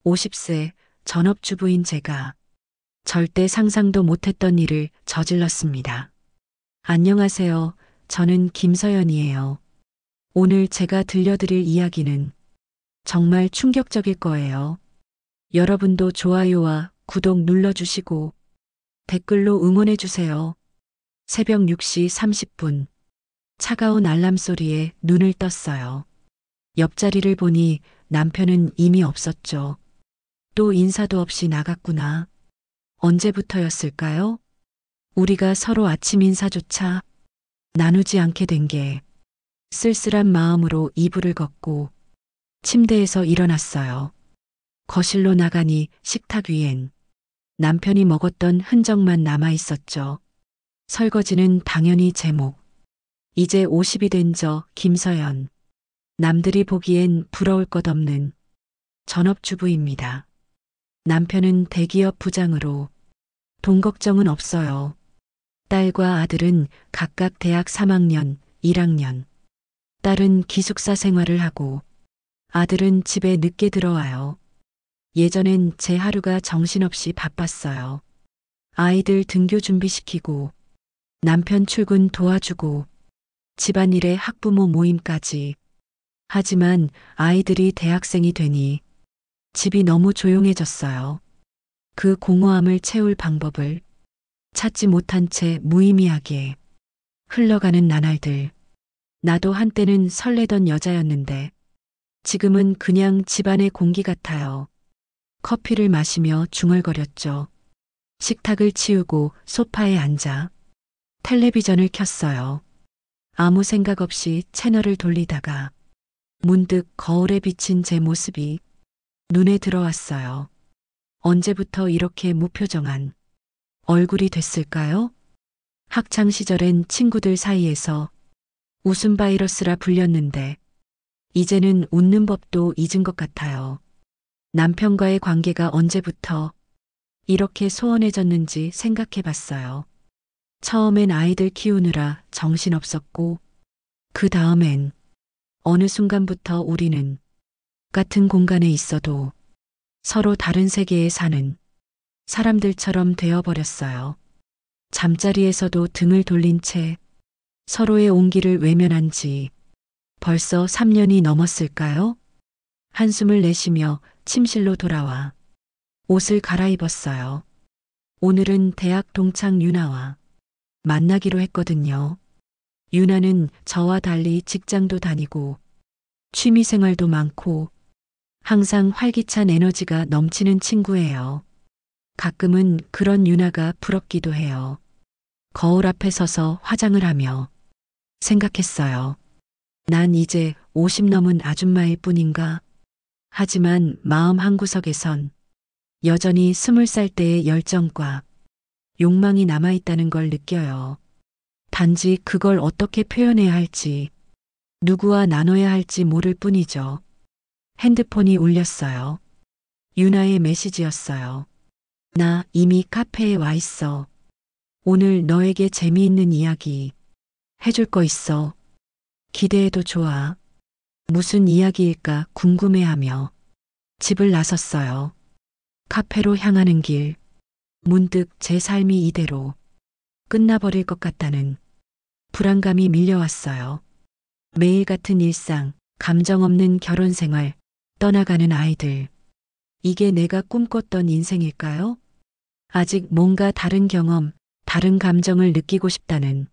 50세 전업주부인 제가 절대 상상도 못했던 일을 저질렀습니다. 안녕하세요. 저는 김서연이에요. 오늘 제가 들려드릴 이야기는 정말 충격적일 거예요. 여러분도 좋아요와 구독 눌러주시고 댓글로 응원해주세요. 새벽 6시 30분. 차가운 알람 소리에 눈을 떴어요. 옆자리를 보니 남편은 이미 없었죠. 또 인사도 없이 나갔구나. 언제부터였을까요? 우리가 서로 아침 인사조차 나누지 않게 된 게. 쓸쓸한 마음으로 이불을 걷고 침대에서 일어났어요. 거실로 나가니 식탁 위엔 남편이 먹었던 흔적만 남아 있었죠. 설거지는 당연히 제목. 이제 50이 된 저 김서연. 남들이 보기엔 부러울 것 없는 전업주부입니다. 남편은 대기업 부장으로 돈 걱정은 없어요. 딸과 아들은 각각 대학 3학년, 1학년. 딸은 기숙사 생활을 하고 아들은 집에 늦게 들어와요. 예전엔 제 하루가 정신없이 바빴어요. 아이들 등교 준비시키고 남편 출근 도와주고 집안일에 학부모 모임까지. 하지만 아이들이 대학생이 되니 집이 너무 조용해졌어요. 그 공허함을 채울 방법을 찾지 못한 채 무의미하게 흘러가는 나날들. 나도 한때는 설레던 여자였는데 지금은 그냥 집안의 공기 같아요. 커피를 마시며 중얼거렸죠. 식탁을 치우고 소파에 앉아 텔레비전을 켰어요. 아무 생각 없이 채널을 돌리다가 문득 거울에 비친 제 모습이 눈에 들어왔어요. 언제부터 이렇게 무표정한 얼굴이 됐을까요? 학창 시절엔 친구들 사이에서 웃음 바이러스라 불렸는데 이제는 웃는 법도 잊은 것 같아요. 남편과의 관계가 언제부터 이렇게 소원해졌는지 생각해 봤어요. 처음엔 아이들 키우느라 정신없었고 그 다음엔 어느 순간부터 우리는 같은 공간에 있어도 서로 다른 세계에 사는 사람들처럼 되어버렸어요. 잠자리에서도 등을 돌린 채 서로의 온기를 외면한 지 벌써 3년이 넘었을까요? 한숨을 내쉬며 침실로 돌아와 옷을 갈아입었어요. 오늘은 대학 동창 유나와 만나기로 했거든요. 유나는 저와 달리 직장도 다니고 취미 생활도 많고 항상 활기찬 에너지가 넘치는 친구예요. 가끔은 그런 유나가 부럽기도 해요. 거울 앞에 서서 화장을 하며 생각했어요. 난 이제 50 넘은 아줌마일 뿐인가? 하지만 마음 한구석에선 여전히 20살 때의 열정과 욕망이 남아있다는 걸 느껴요. 단지 그걸 어떻게 표현해야 할지, 누구와 나눠야 할지 모를 뿐이죠. 핸드폰이 울렸어요. 유나의 메시지였어요. 나 이미 카페에 와 있어. 오늘 너에게 재미있는 이야기 해줄 거 있어. 기대해도 좋아. 무슨 이야기일까 궁금해하며 집을 나섰어요. 카페로 향하는 길. 문득 제 삶이 이대로 끝나버릴 것 같다는 불안감이 밀려왔어요. 매일 같은 일상, 감정 없는 결혼 생활, 떠나가는 아이들. 이게 내가 꿈꿨던 인생일까요? 아직 뭔가 다른 경험, 다른 감정을 느끼고 싶다는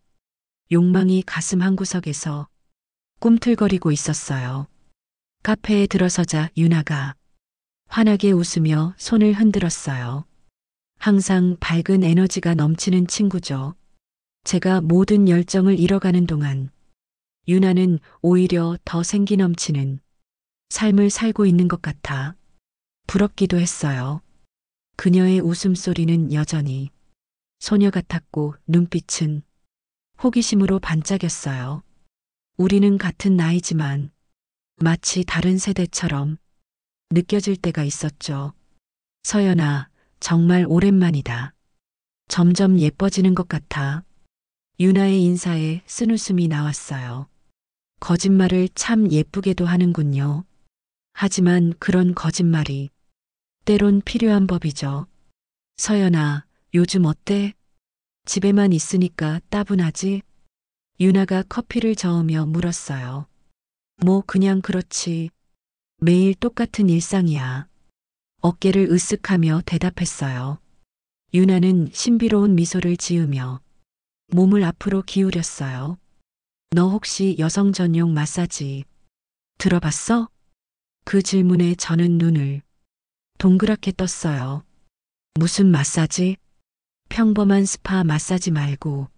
욕망이 가슴 한구석에서 꿈틀거리고 있었어요. 카페에 들어서자 유나가 환하게 웃으며 손을 흔들었어요. 항상 밝은 에너지가 넘치는 친구죠. 제가 모든 열정을 잃어가는 동안 유나는 오히려 더 생기 넘치는 삶을 살고 있는 것 같아 부럽기도 했어요. 그녀의 웃음소리는 여전히 소녀 같았고 눈빛은 호기심으로 반짝였어요. 우리는 같은 나이지만 마치 다른 세대처럼 느껴질 때가 있었죠. 서연아, 정말 오랜만이다. 점점 예뻐지는 것 같아. 유나의 인사에 쓴웃음이 나왔어요. 거짓말을 참 예쁘게도 하는군요. 하지만 그런 거짓말이 때론 필요한 법이죠. 서연아, 요즘 어때? 집에만 있으니까 따분하지? 유나가 커피를 저으며 물었어요. 뭐 그냥 그렇지. 매일 똑같은 일상이야. 어깨를 으쓱하며 대답했어요. 유나는 신비로운 미소를 지으며 몸을 앞으로 기울였어요. 너 혹시 여성 전용 마사지 들어봤어? 그 질문에 저는 눈을 동그랗게 떴어요. 무슨 마사지? 평범한 스파 마사지 말고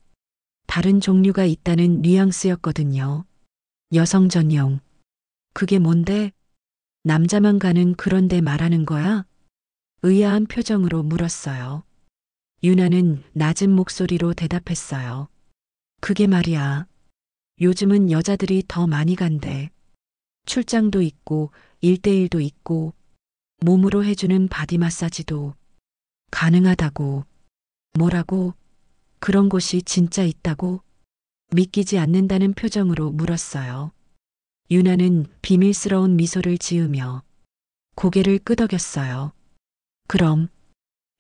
다른 종류가 있다는 뉘앙스였거든요. 여성 전용. 그게 뭔데? 남자만 가는 그런 데 말하는 거야? 의아한 표정으로 물었어요. 유나는 낮은 목소리로 대답했어요. 그게 말이야. 요즘은 여자들이 더 많이 간대. 출장도 있고, 일대일도 있고, 몸으로 해주는 바디 마사지도 가능하다고. 뭐라고? 그런 곳이 진짜 있다고? 믿기지 않는다는 표정으로 물었어요. 유나는 비밀스러운 미소를 지으며 고개를 끄덕였어요. 그럼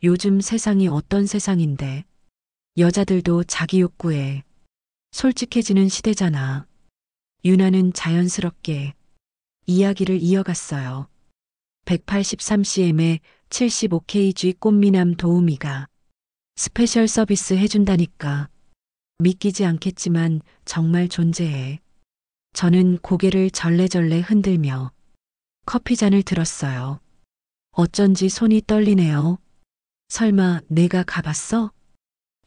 요즘 세상이 어떤 세상인데 여자들도 자기 욕구에 솔직해지는 시대잖아. 유나는 자연스럽게 이야기를 이어갔어요. 183cm의 75kg 꽃미남 도우미가 스페셜 서비스 해준다니까. 믿기지 않겠지만 정말 존재해. 저는 고개를 절레절레 흔들며 커피잔을 들었어요. 어쩐지 손이 떨리네요. 설마 내가 가봤어?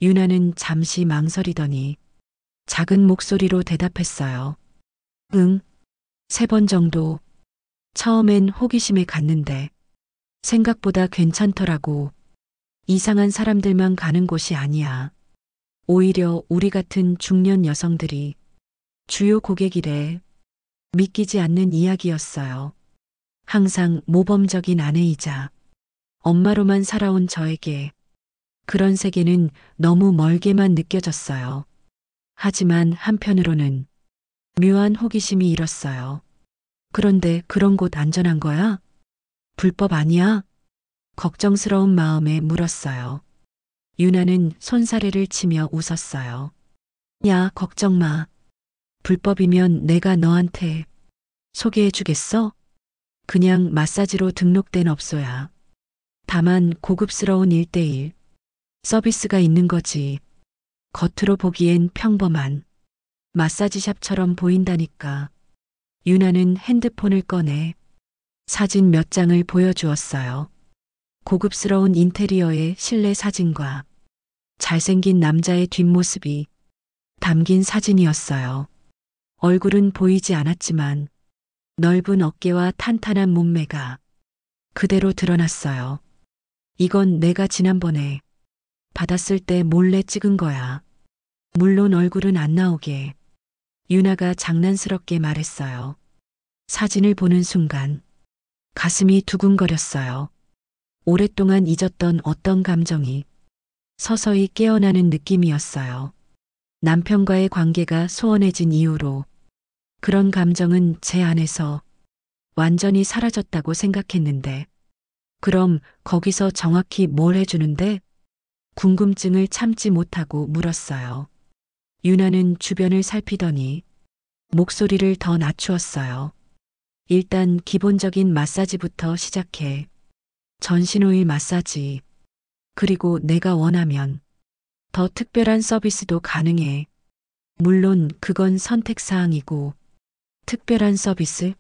유나는 잠시 망설이더니 작은 목소리로 대답했어요. 응, 3번 정도. 처음엔 호기심에 갔는데 생각보다 괜찮더라고. 이상한 사람들만 가는 곳이 아니야. 오히려 우리 같은 중년 여성들이 주요 고객이래. 믿기지 않는 이야기였어요. 항상 모범적인 아내이자 엄마로만 살아온 저에게 그런 세계는 너무 멀게만 느껴졌어요. 하지만 한편으로는 묘한 호기심이 일었어요. 그런데 그런 곳 안전한 거야? 불법 아니야? 걱정스러운 마음에 물었어요. 유나는 손사래를 치며 웃었어요. 야, 걱정 마. 불법이면 내가 너한테 소개해 주겠어? 그냥 마사지로 등록된 업소야. 다만 고급스러운 1대1 서비스가 있는 거지. 겉으로 보기엔 평범한 마사지샵처럼 보인다니까. 유나는 핸드폰을 꺼내 사진 몇 장을 보여주었어요. 고급스러운 인테리어의 실내 사진과 잘생긴 남자의 뒷모습이 담긴 사진이었어요. 얼굴은 보이지 않았지만 넓은 어깨와 탄탄한 몸매가 그대로 드러났어요. 이건 내가 지난번에 받았을 때 몰래 찍은 거야. 물론 얼굴은 안 나오게. 유나가 장난스럽게 말했어요. 사진을 보는 순간 가슴이 두근거렸어요. 오랫동안 잊었던 어떤 감정이 서서히 깨어나는 느낌이었어요. 남편과의 관계가 소원해진 이후로 그런 감정은 제 안에서 완전히 사라졌다고 생각했는데, 그럼 거기서 정확히 뭘 해주는데? 궁금증을 참지 못하고 물었어요. 유나는 주변을 살피더니 목소리를 더 낮추었어요. 일단 기본적인 마사지부터 시작해. 전신오일 마사지. 그리고 내가 원하면 더 특별한 서비스도 가능해. 물론 그건 선택사항이고, 특별한 서비스?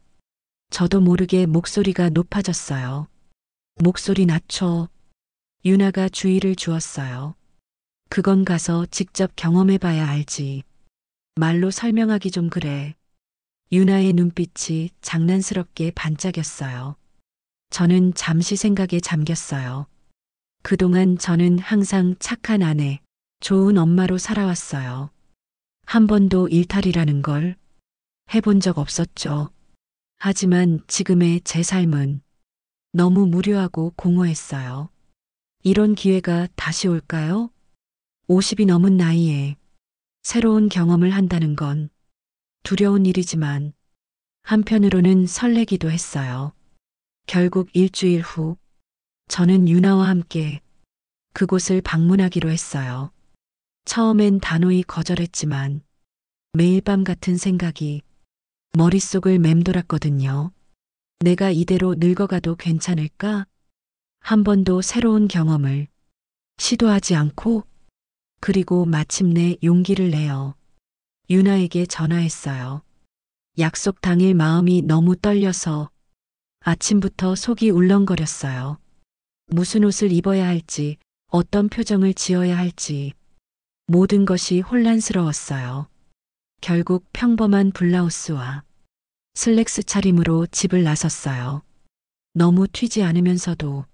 저도 모르게 목소리가 높아졌어요. 목소리 낮춰. 유나가 주의를 주었어요. 그건 가서 직접 경험해봐야 알지. 말로 설명하기 좀 그래. 유나의 눈빛이 장난스럽게 반짝였어요. 저는 잠시 생각에 잠겼어요. 그동안 저는 항상 착한 아내, 좋은 엄마로 살아왔어요. 한 번도 일탈이라는 걸 해본 적 없었죠. 하지만 지금의 제 삶은 너무 무료하고 공허했어요. 이런 기회가 다시 올까요? 50이 넘은 나이에 새로운 경험을 한다는 건 두려운 일이지만 한편으로는 설레기도 했어요. 결국 일주일 후 저는 유나와 함께 그곳을 방문하기로 했어요. 처음엔 단호히 거절했지만 매일 밤 같은 생각이 머릿속을 맴돌았거든요. 내가 이대로 늙어가도 괜찮을까? 한 번도 새로운 경험을 시도하지 않고. 그리고 마침내 용기를 내어 유나에게 전화했어요. 약속 당일 마음이 너무 떨려서 아침부터 속이 울렁거렸어요. 무슨 옷을 입어야 할지, 어떤 표정을 지어야 할지 모든 것이 혼란스러웠어요. 결국 평범한 블라우스와 슬랙스 차림으로 집을 나섰어요. 너무 튀지 않으면서도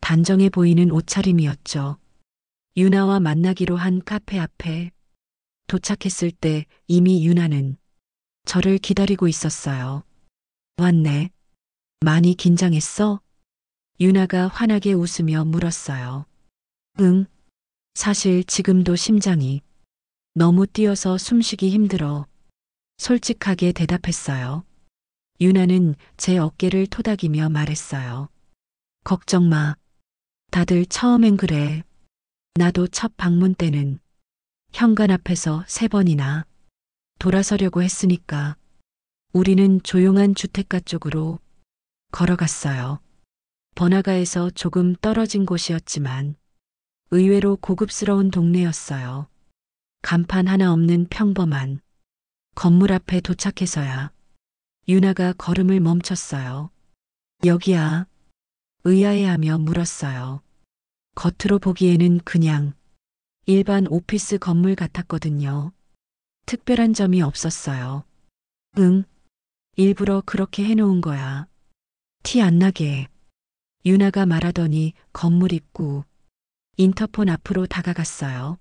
단정해 보이는 옷차림이었죠. 유나와 만나기로 한 카페 앞에 도착했을 때 이미 유나는 저를 기다리고 있었어요. 왔네. 많이 긴장했어? 유나가 환하게 웃으며 물었어요. 응. 사실 지금도 심장이 너무 뛰어서 숨쉬기 힘들어. 솔직하게 대답했어요. 유나는 제 어깨를 토닥이며 말했어요. 걱정 마. 다들 처음엔 그래. 나도 첫 방문 때는 현관 앞에서 3번이나 돌아서려고 했으니까. 우리는 조용한 주택가 쪽으로 걸어갔어요. 번화가에서 조금 떨어진 곳이었지만 의외로 고급스러운 동네였어요. 간판 하나 없는 평범한 건물 앞에 도착해서야 유나가 걸음을 멈췄어요. 여기야. 의아해하며 물었어요. 겉으로 보기에는 그냥 일반 오피스 건물 같았거든요. 특별한 점이 없었어요. 응, 일부러 그렇게 해놓은 거야. 티 안 나게. 유나가 말하더니 건물 입구 인터폰 앞으로 다가갔어요.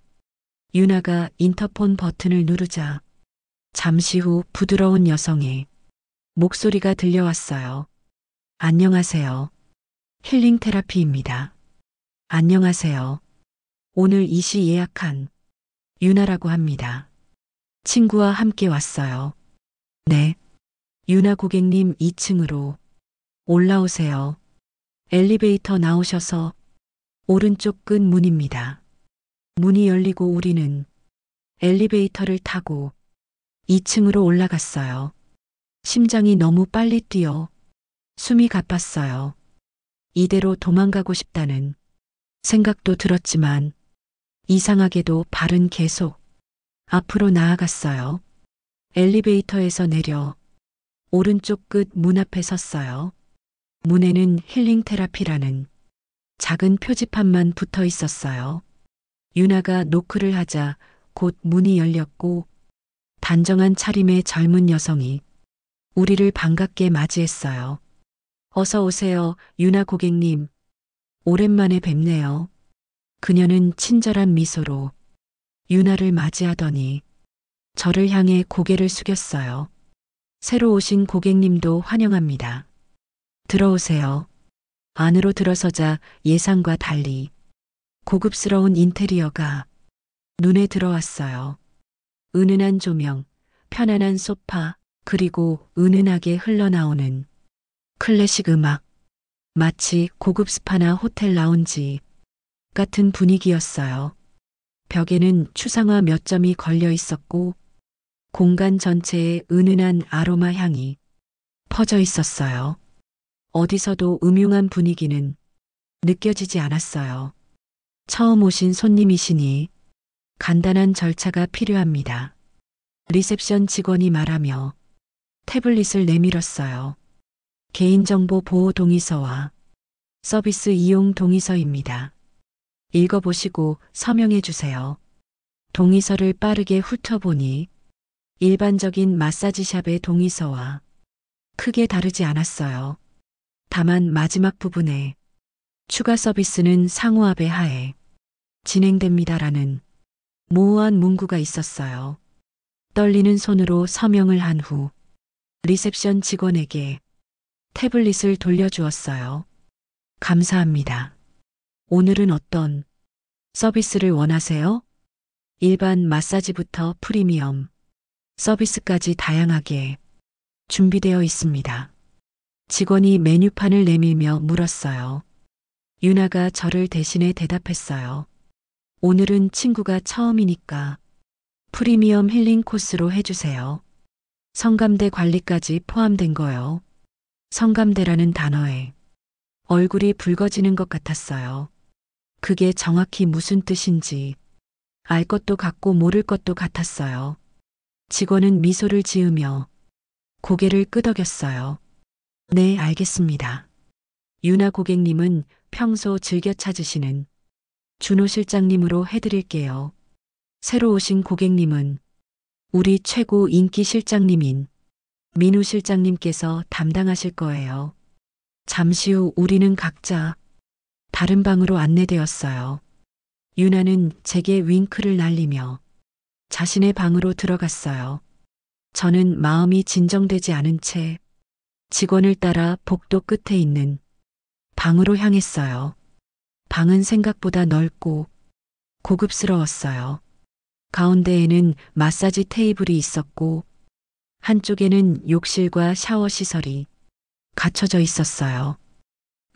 유나가 인터폰 버튼을 누르자 잠시 후 부드러운 여성의 목소리가 들려왔어요. 안녕하세요. 힐링 테라피입니다. 안녕하세요. 오늘 이시 예약한 유나라고 합니다. 친구와 함께 왔어요. 네. 유나 고객님 2층으로 올라오세요. 엘리베이터 나오셔서 오른쪽 끝 문입니다. 문이 열리고 우리는 엘리베이터를 타고 2층으로 올라갔어요. 심장이 너무 빨리 뛰어 숨이 가빴어요. 이대로 도망가고 싶다는 생각도 들었지만 이상하게도 발은 계속 앞으로 나아갔어요. 엘리베이터에서 내려 오른쪽 끝 문 앞에 섰어요. 문에는 힐링 테라피라는 작은 표지판만 붙어 있었어요. 유나가 노크를 하자 곧 문이 열렸고 단정한 차림의 젊은 여성이 우리를 반갑게 맞이했어요. 어서 오세요, 유나 고객님. 오랜만에 뵙네요. 그녀는 친절한 미소로 유나를 맞이하더니 저를 향해 고개를 숙였어요. 새로 오신 고객님도 환영합니다. 들어오세요. 안으로 들어서자 예상과 달리 고급스러운 인테리어가 눈에 들어왔어요. 은은한 조명, 편안한 소파, 그리고 은은하게 흘러나오는 클래식 음악. 마치 고급 스파나 호텔 라운지 같은 분위기였어요. 벽에는 추상화 몇 점이 걸려 있었고 공간 전체에 은은한 아로마 향이 퍼져 있었어요. 어디서도 음흉한 분위기는 느껴지지 않았어요. 처음 오신 손님이시니 간단한 절차가 필요합니다. 리셉션 직원이 말하며 태블릿을 내밀었어요. 개인정보 보호 동의서와 서비스 이용 동의서입니다. 읽어보시고 서명해 주세요. 동의서를 빠르게 훑어보니 일반적인 마사지샵의 동의서와 크게 다르지 않았어요. 다만 마지막 부분에 추가 서비스는 상호합의 하에 진행됩니다라는 모호한 문구가 있었어요. 떨리는 손으로 서명을 한 후 리셉션 직원에게 태블릿을 돌려주었어요. 감사합니다. 오늘은 어떤 서비스를 원하세요? 일반 마사지부터 프리미엄 서비스까지 다양하게 준비되어 있습니다. 직원이 메뉴판을 내밀며 물었어요. 유나가 저를 대신해 대답했어요. 오늘은 친구가 처음이니까 프리미엄 힐링 코스로 해주세요. 성감대 관리까지 포함된 거요. 성감대라는 단어에 얼굴이 붉어지는 것 같았어요. 그게 정확히 무슨 뜻인지 알 것도 같고 모를 것도 같았어요. 직원은 미소를 지으며 고개를 끄덕였어요. 네, 알겠습니다. 유나 고객님은 평소 즐겨 찾으시는 준호 실장님으로 해드릴게요. 새로 오신 고객님은 우리 최고 인기 실장님인 민우 실장님께서 담당하실 거예요. 잠시 후 우리는 각자 다른 방으로 안내되었어요. 유나는 제게 윙크를 날리며 자신의 방으로 들어갔어요. 저는 마음이 진정되지 않은 채 직원을 따라 복도 끝에 있는 방으로 향했어요. 방은 생각보다 넓고 고급스러웠어요. 가운데에는 마사지 테이블이 있었고 한쪽에는 욕실과 샤워 시설이 갖춰져 있었어요.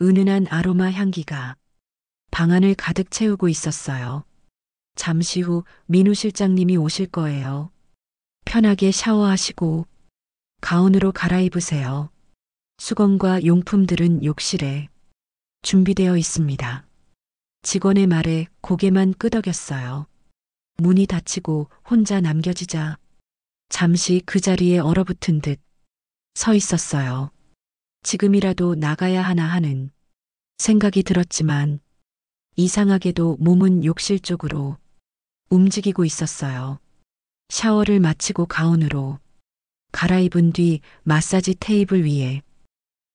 은은한 아로마 향기가 방 안을 가득 채우고 있었어요. 잠시 후 민우 실장님이 오실 거예요. 편하게 샤워하시고 가운으로 갈아입으세요. 수건과 용품들은 욕실에 준비되어 있습니다. 직원의 말에 고개만 끄덕였어요. 문이 닫히고 혼자 남겨지자 잠시 그 자리에 얼어붙은 듯 서 있었어요. 지금이라도 나가야 하나 하는 생각이 들었지만 이상하게도 몸은 욕실 쪽으로 움직이고 있었어요. 샤워를 마치고 가운으로 갈아입은 뒤 마사지 테이블 위에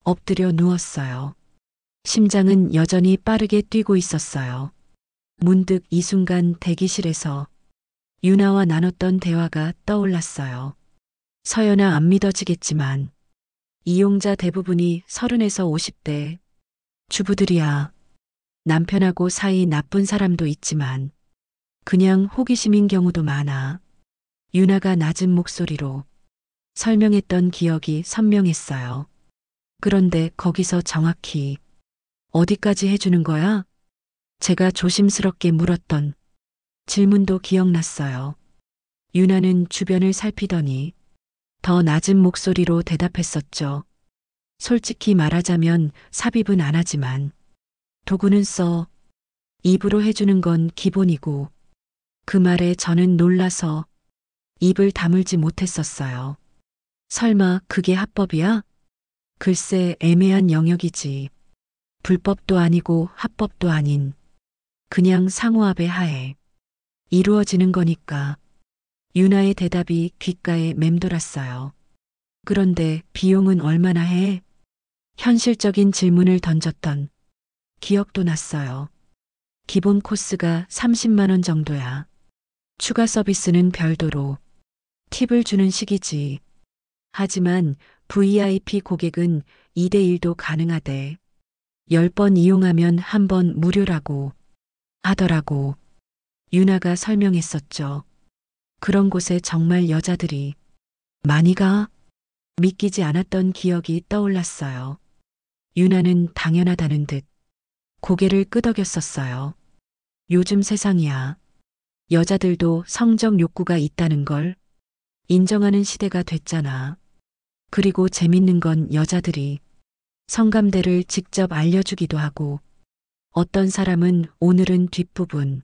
엎드려 누웠어요. 심장은 여전히 빠르게 뛰고 있었어요. 문득 이 순간 대기실에서 유나와 나눴던 대화가 떠올랐어요. 서연아, 안 믿어지겠지만 이용자 대부분이 30에서 50대 주부들이야. 남편하고 사이 나쁜 사람도 있지만 그냥 호기심인 경우도 많아. 유나가 낮은 목소리로 설명했던 기억이 선명했어요. 그런데 거기서 정확히 어디까지 해주는 거야? 제가 조심스럽게 물었던 질문도 기억났어요. 유나는 주변을 살피더니 더 낮은 목소리로 대답했었죠. 솔직히 말하자면 삽입은 안 하지만 도구는 써. 입으로 해주는 건 기본이고. 그 말에 저는 놀라서 입을 다물지 못했었어요. 설마 그게 합법이야? 글쎄, 애매한 영역이지. 불법도 아니고 합법도 아닌 그냥 상호합의 하에 이루어지는 거니까. 유나의 대답이 귓가에 맴돌았어요. 그런데 비용은 얼마나 해? 현실적인 질문을 던졌던 기억도 났어요. 기본 코스가 30만 원 정도야. 추가 서비스는 별도로 팁을 주는 식이지. 하지만 VIP 고객은 2대1도 가능하대. 10번 이용하면 한 번 무료라고 하더라고. 유나가 설명했었죠. 그런 곳에 정말 여자들이 많이 가? 믿기지 않았던 기억이 떠올랐어요. 유나는 당연하다는 듯 고개를 끄덕였었어요. 요즘 세상이야. 여자들도 성적 욕구가 있다는 걸 인정하는 시대가 됐잖아. 그리고 재밌는 건 여자들이 성감대를 직접 알려주기도 하고 어떤 사람은 오늘은 뒷부분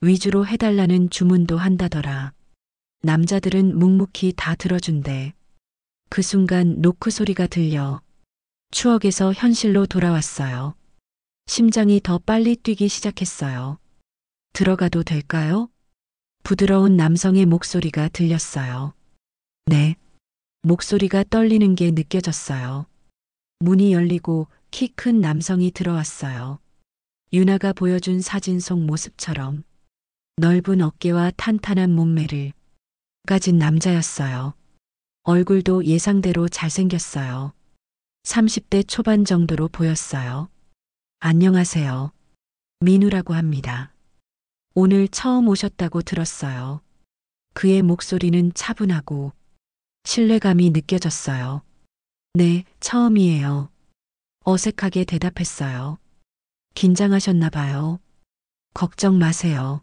위주로 해달라는 주문도 한다더라. 남자들은 묵묵히 다 들어준대. 그 순간 노크 소리가 들려 추억에서 현실로 돌아왔어요. 심장이 더 빨리 뛰기 시작했어요. 들어가도 될까요? 부드러운 남성의 목소리가 들렸어요. 네. 목소리가 떨리는 게 느껴졌어요. 문이 열리고 키 큰 남성이 들어왔어요. 유나가 보여준 사진 속 모습처럼 넓은 어깨와 탄탄한 몸매를 가진 남자였어요. 얼굴도 예상대로 잘생겼어요. 30대 초반 정도로 보였어요. 안녕하세요. 민우라고 합니다. 오늘 처음 오셨다고 들었어요. 그의 목소리는 차분하고 신뢰감이 느껴졌어요. 네, 처음이에요. 어색하게 대답했어요. 긴장하셨나 봐요. 걱정 마세요.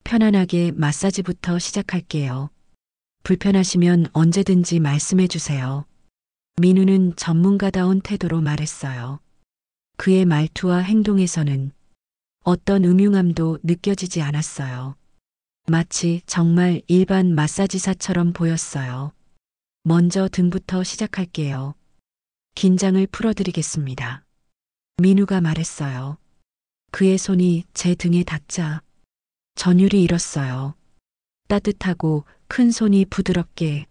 편안하게 마사지부터 시작할게요. 불편하시면 언제든지 말씀해 주세요. 민우는 전문가다운 태도로 말했어요. 그의 말투와 행동에서는 어떤 음흉함도 느껴지지 않았어요. 마치 정말 일반 마사지사처럼 보였어요. 먼저 등부터 시작할게요. 긴장을 풀어드리겠습니다. 민우가 말했어요. 그의 손이 제 등에 닿자 전율이 일었어요. 따뜻하고 큰 손이 부드럽게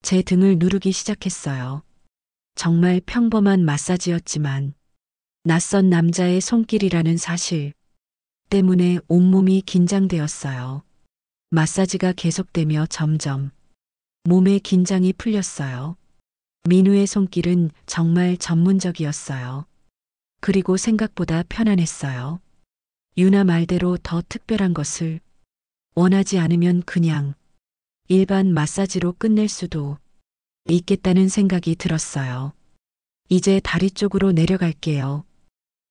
제 등을 누르기 시작했어요. 정말 평범한 마사지였지만 낯선 남자의 손길이라는 사실 때문에 온몸이 긴장되었어요. 마사지가 계속되며 점점 몸의 긴장이 풀렸어요. 민우의 손길은 정말 전문적이었어요. 그리고 생각보다 편안했어요. 유나 말대로 더 특별한 것을 원하지 않으면 그냥 일반 마사지로 끝낼 수도 있겠다는 생각이 들었어요. 이제 다리 쪽으로 내려갈게요.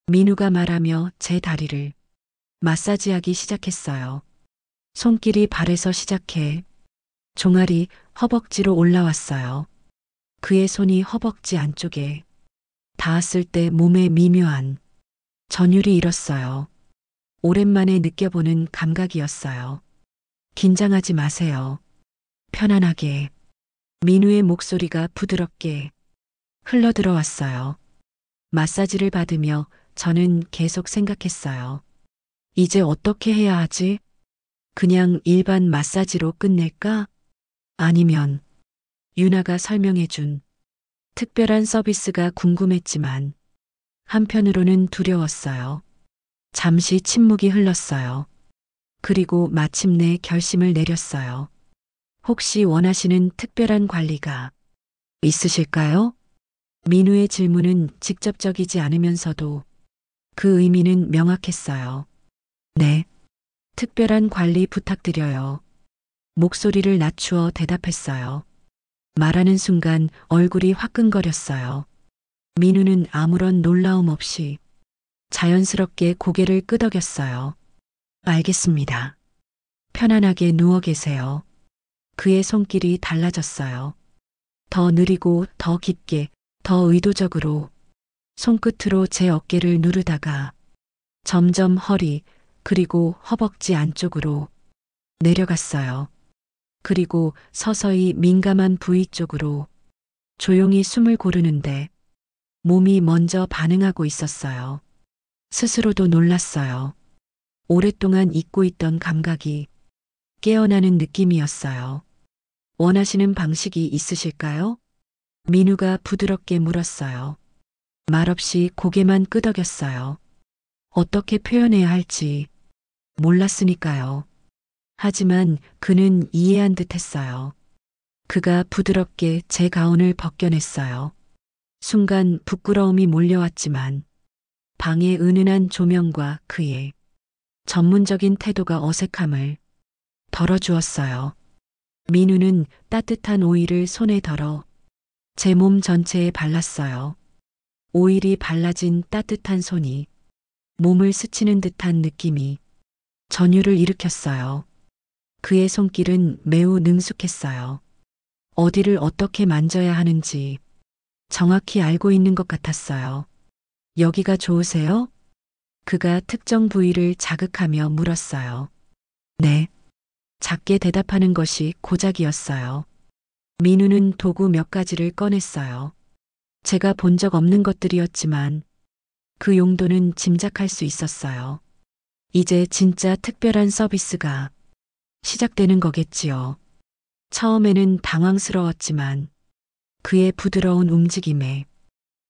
민우가 말하며 제 다리를 마사지하기 시작했어요. 손길이 발에서 시작해 종아리, 허벅지로 올라왔어요. 그의 손이 허벅지 안쪽에 닿았을 때 몸에 미묘한 전율이 일었어요. 오랜만에 느껴보는 감각이었어요. 긴장하지 마세요. 편안하게. 민우의 목소리가 부드럽게 흘러들어왔어요. 마사지를 받으며 저는 계속 생각했어요. 이제 어떻게 해야 하지? 그냥 일반 마사지로 끝낼까? 아니면 유나가 설명해준 특별한 서비스가 궁금했지만 한편으로는 두려웠어요. 잠시 침묵이 흘렀어요. 그리고 마침내 결심을 내렸어요. 혹시 원하시는 특별한 관리가 있으실까요? 민우의 질문은 직접적이지 않으면서도 그 의미는 명확했어요. 네. 특별한 관리 부탁드려요. 목소리를 낮추어 대답했어요. 말하는 순간 얼굴이 화끈거렸어요. 민우는 아무런 놀라움 없이 자연스럽게 고개를 끄덕였어요. 알겠습니다. 편안하게 누워 계세요. 그의 손길이 달라졌어요. 더 느리고 더 깊게, 더 의도적으로 손끝으로 제 어깨를 누르다가 점점 허리, 그리고 허벅지 안쪽으로 내려갔어요. 그리고 서서히 민감한 부위 쪽으로 조용히 숨을 고르는데 몸이 먼저 반응하고 있었어요. 스스로도 놀랐어요. 오랫동안 잊고 있던 감각이 깨어나는 느낌이었어요. 원하시는 방식이 있으실까요? 민우가 부드럽게 물었어요. 말없이 고개만 끄덕였어요. 어떻게 표현해야 할지 몰랐으니까요. 하지만 그는 이해한 듯 했어요. 그가 부드럽게 제 가운을 벗겨냈어요. 순간 부끄러움이 몰려왔지만 방의 은은한 조명과 그의 전문적인 태도가 어색함을 덜어주었어요. 민우는 따뜻한 오일을 손에 덜어 제 몸 전체에 발랐어요. 오일이 발라진 따뜻한 손이 몸을 스치는 듯한 느낌이 전율을 일으켰어요. 그의 손길은 매우 능숙했어요. 어디를 어떻게 만져야 하는지 정확히 알고 있는 것 같았어요. 여기가 좋으세요? 그가 특정 부위를 자극하며 물었어요. 네. 작게 대답하는 것이 고작이었어요. 민우는 도구 몇 가지를 꺼냈어요. 제가 본 적 없는 것들이었지만 그 용도는 짐작할 수 있었어요. 이제 진짜 특별한 서비스가 시작되는 거겠지요. 처음에는 당황스러웠지만 그의 부드러운 움직임에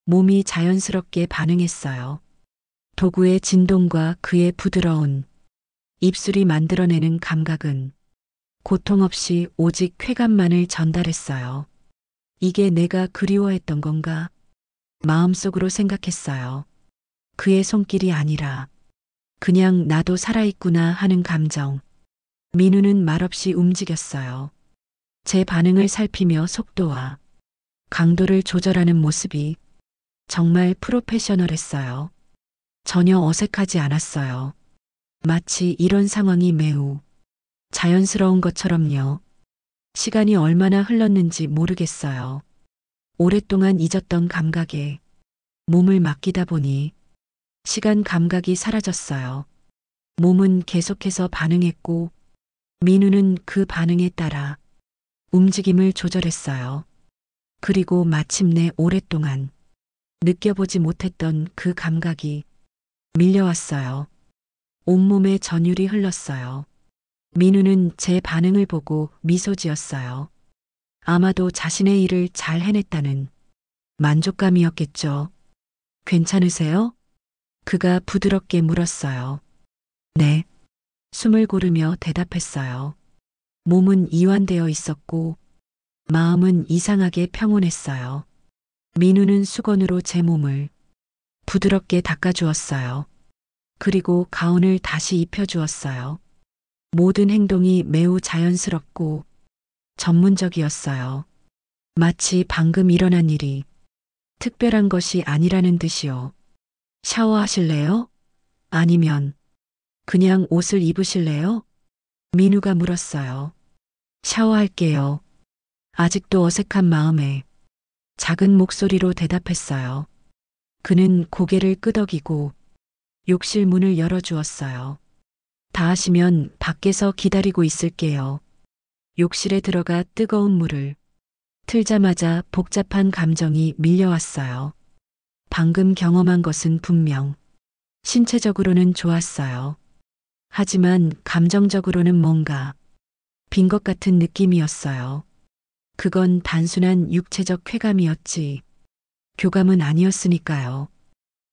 몸이 자연스럽게 반응했어요. 도구의 진동과 그의 부드러운 입술이 만들어내는 감각은 고통 없이 오직 쾌감만을 전달했어요. 이게 내가 그리워했던 건가? 마음속으로 생각했어요. 그의 손길이 아니라 그냥 나도 살아있구나 하는 감정. 민우는 말없이 움직였어요. 제 반응을 살피며 속도와 강도를 조절하는 모습이 정말 프로페셔널했어요. 전혀 어색하지 않았어요. 마치 이런 상황이 매우 자연스러운 것처럼요. 시간이 얼마나 흘렀는지 모르겠어요. 오랫동안 잊었던 감각에 몸을 맡기다 보니 시간 감각이 사라졌어요. 몸은 계속해서 반응했고 민우는 그 반응에 따라 움직임을 조절했어요. 그리고 마침내 오랫동안 느껴보지 못했던 그 감각이 밀려왔어요. 온몸에 전율이 흘렀어요. 민우는 제 반응을 보고 미소 지었어요. 아마도 자신의 일을 잘 해냈다는 만족감이었겠죠. 괜찮으세요? 그가 부드럽게 물었어요. 네. 숨을 고르며 대답했어요. 몸은 이완되어 있었고 마음은 이상하게 평온했어요. 민우는 수건으로 제 몸을 부드럽게 닦아주었어요. 그리고 가운을 다시 입혀주었어요. 모든 행동이 매우 자연스럽고 전문적이었어요. 마치 방금 일어난 일이 특별한 것이 아니라는 듯이요. 샤워하실래요? 아니면 그냥 옷을 입으실래요? 민우가 물었어요. 샤워할게요. 아직도 어색한 마음에 작은 목소리로 대답했어요. 그는 고개를 끄덕이고 욕실 문을 열어주었어요. 다 하시면 밖에서 기다리고 있을게요. 욕실에 들어가 뜨거운 물을 틀자마자 복잡한 감정이 밀려왔어요. 방금 경험한 것은 분명 신체적으로는 좋았어요. 하지만 감정적으로는 뭔가 빈 것 같은 느낌이었어요. 그건 단순한 육체적 쾌감이었지 교감은 아니었으니까요.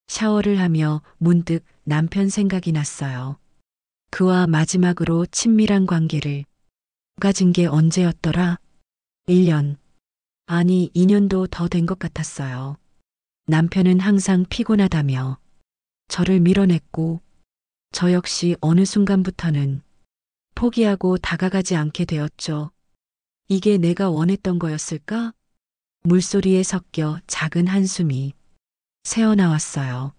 샤워를 하며 문득 남편 생각이 났어요. 그와 마지막으로 친밀한 관계를 가진 게 언제였더라? 1년. 아니, 2년도 더 된 것 같았어요. 남편은 항상 피곤하다며 저를 밀어냈고 저 역시 어느 순간부터는 포기하고 다가가지 않게 되었죠. 이게 내가 원했던 거였을까? 물소리에 섞여 작은 한숨이 새어나왔어요.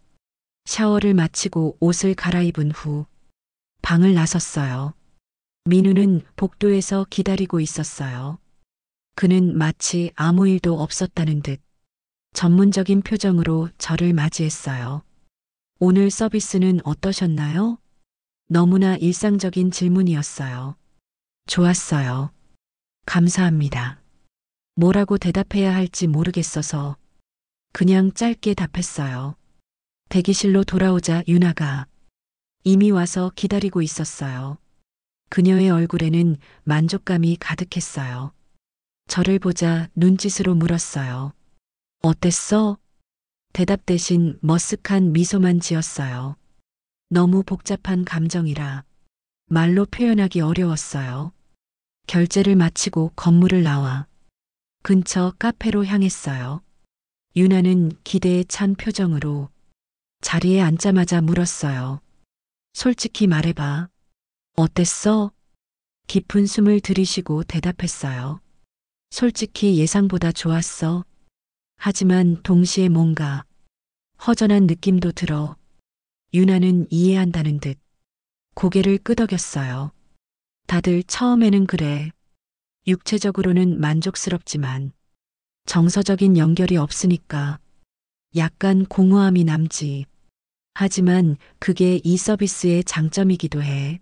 샤워를 마치고 옷을 갈아입은 후 방을 나섰어요. 민우는 복도에서 기다리고 있었어요. 그는 마치 아무 일도 없었다는 듯 전문적인 표정으로 저를 맞이했어요. 오늘 서비스는 어떠셨나요? 너무나 일상적인 질문이었어요. 좋았어요. 감사합니다. 뭐라고 대답해야 할지 모르겠어서 그냥 짧게 답했어요. 대기실로 돌아오자 유나가 이미 와서 기다리고 있었어요. 그녀의 얼굴에는 만족감이 가득했어요. 저를 보자 눈짓으로 물었어요. 어땠어? 대답 대신 머쓱한 미소만 지었어요. 너무 복잡한 감정이라 말로 표현하기 어려웠어요. 결제를 마치고 건물을 나와 근처 카페로 향했어요. 유나는 기대에 찬 표정으로 자리에 앉자마자 물었어요. 솔직히 말해봐. 어땠어? 깊은 숨을 들이쉬고 대답했어요. 솔직히 예상보다 좋았어. 하지만 동시에 뭔가 허전한 느낌도 들어. 유나는 이해한다는 듯 고개를 끄덕였어요. 다들 처음에는 그래. 육체적으로는 만족스럽지만 정서적인 연결이 없으니까 약간 공허함이 남지. 하지만 그게 이 서비스의 장점이기도 해.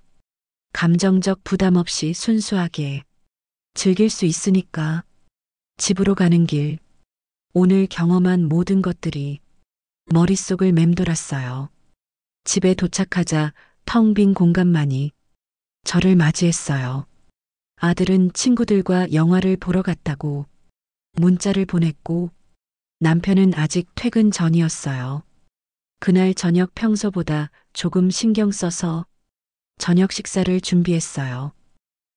감정적 부담 없이 순수하게 즐길 수 있으니까. 집으로 가는 길, 오늘 경험한 모든 것들이 머릿속을 맴돌았어요. 집에 도착하자 텅 빈 공간만이 저를 맞이했어요. 아들은 친구들과 영화를 보러 갔다고 문자를 보냈고 남편은 아직 퇴근 전이었어요. 그날 저녁 평소보다 조금 신경 써서 저녁 식사를 준비했어요.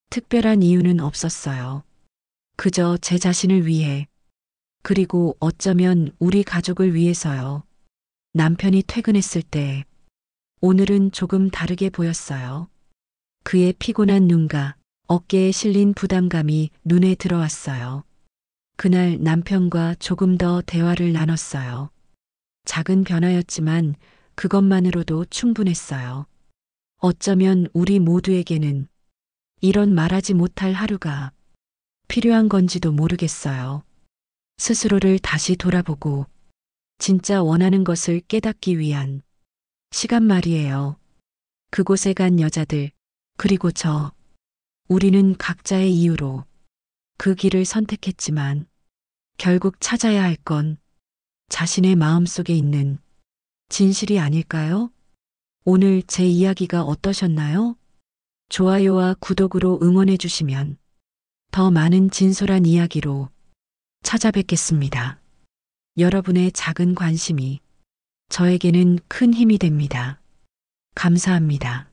특별한 이유는 없었어요. 그저 제 자신을 위해, 그리고 어쩌면 우리 가족을 위해서요. 남편이 퇴근했을 때 오늘은 조금 다르게 보였어요. 그의 피곤한 눈과 어깨에 실린 부담감이 눈에 들어왔어요. 그날 남편과 조금 더 대화를 나눴어요. 작은 변화였지만 그것만으로도 충분했어요. 어쩌면 우리 모두에게는 이런 말하지 못할 하루가 필요한 건지도 모르겠어요. 스스로를 다시 돌아보고 진짜 원하는 것을 깨닫기 위한 시간 말이에요. 그곳에 간 여자들, 그리고 우리는 각자의 이유로 그 길을 선택했지만 결국 찾아야 할 건 자신의 마음 속에 있는 진실이 아닐까요? 오늘 제 이야기가 어떠셨나요? 좋아요와 구독으로 응원해 주시면 더 많은 진솔한 이야기로 찾아뵙겠습니다. 여러분의 작은 관심이 저에게는 큰 힘이 됩니다. 감사합니다.